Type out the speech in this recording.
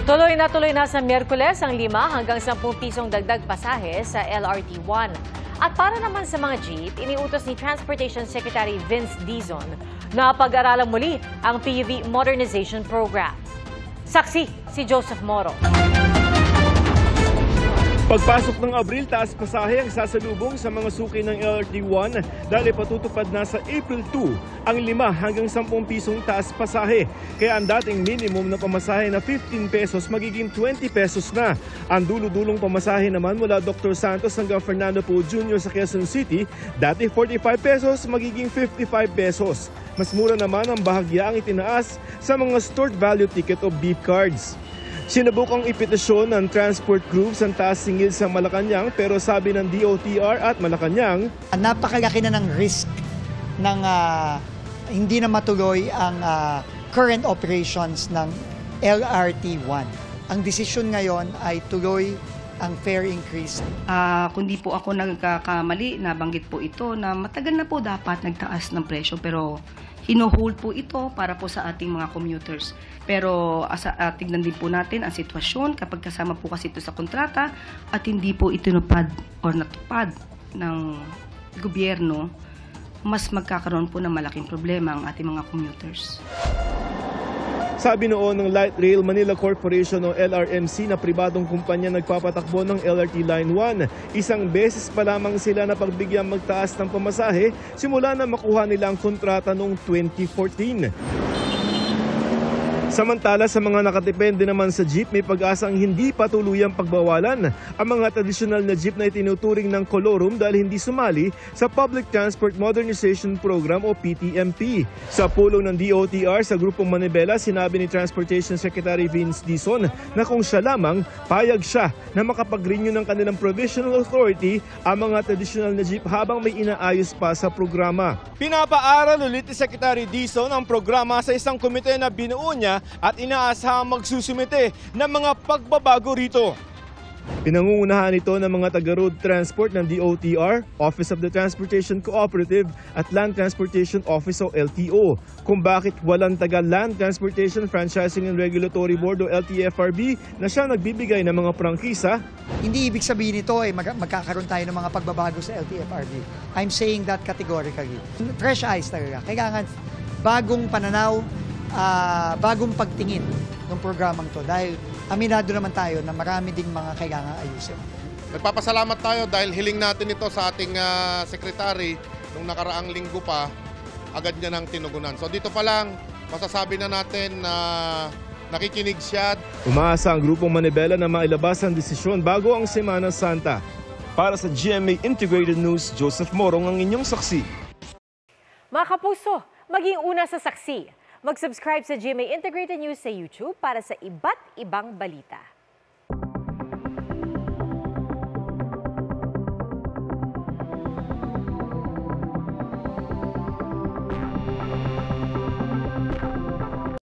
Tuloy na sa Miyerkules ang 5 hanggang 10 pisong dagdag pasahe sa LRT1. At para naman sa mga jeep, iniutos ni Transportation Secretary Vince Dizon na pag-aralan muli ang PUV Modernization Program. Saksi si Joseph Moro. Pagpasok ng Abril, taas pasahe ang sasalubong sa mga suki ng LRT1 dahil patutupad na sa April 2 ang 5 hanggang 10 pisong taas pasahe. Kaya ang dating minimum na pamasahe na 15 pesos magiging 20 pesos na. Ang dulo-dulong pamasahe naman mula Dr. Santos hanggang Fernando Poe Jr. sa Quezon City, dati 45 pesos magiging 55 pesos. Mas mura naman ang bahagya ang itinaas sa mga stored value ticket o beep cards. Sinubukang ipetisyon ng transport groups ang taas singil sa Malacanang pero sabi ng DOTR at Malacanang, napakalaki na ng risk ng hindi na matuloy ang current operations ng LRT1. Ang desisyon ngayon ay tuloy ang fare increase. Kundi po ako nagkakamali, nabanggit po ito na matagal na po dapat nagtaas ng presyo pero hino-hold po ito para po sa ating mga commuters. Pero tignan din po natin ang sitwasyon kapag kasama po kasi ito sa kontrata at hindi po itinupad o natupad ng gobyerno, mas magkakaroon po ng malaking problema ang ating mga commuters. Sabi noon ng Light Rail Manila Corporation o LRMC na pribadong kumpanya nagpapatakbo ng LRT Line 1, isang beses pa lamang sila na pagbigyan magtaas ng pamasahe simula na makuha nila ang kontrata noong 2014. Samantala sa mga nakadepende naman sa jeep, may pag-asang hindi patuluyang pagbawalan ang mga tradisyonal na jeep na itinuturing ng kolorum dahil hindi sumali sa Public Transport Modernization Program o PTMP. Sa pulong ng DOTR sa Grupong Manibela, sinabi ni Transportation Secretary Vince Dizon na kung siya lamang, payag siya na makapag-renew ng kanilang provisional authority ang mga tradisyonal na jeep habang may inaayos pa sa programa. Pinapaaral ulit ni Secretary Dizon ang programa sa isang komite na binuo niya at inaasahang magsusumite ng mga pagbabago rito. Pinangungunahan ito ng mga taga-road transport ng DOTR, Office of the Transportation Cooperative at Land Transportation Office o LTO. Kung bakit walang taga-Land Transportation Franchising and Regulatory Board o LTFRB na siya nagbibigay ng mga prangkisa. Hindi ibig sabihin nito ay magkakaroon tayo ng mga pagbabago sa LTFRB. I'm saying that categorically. Fresh eyes talaga. Kailangan bagong pananaw, bagong pagtingin ng programang to dahil aminado naman tayo na marami ding mga kailangan ayusin. Nagpapasalamat tayo dahil hiling natin ito sa ating sekretary nung nakaraang linggo pa, agad niya nang tinugunan. So dito pa lang, masasabi na natin na nakikinig siya. Umaasa ang Grupong Manibela na mailabas ang desisyon bago ang Semana Santa. Para sa GMA Integrated News, Joseph Morong ang inyong saksi. Mga kapuso, maging una sa saksi. Mag-subscribe sa GMA Integrated News sa YouTube para sa iba't ibang balita.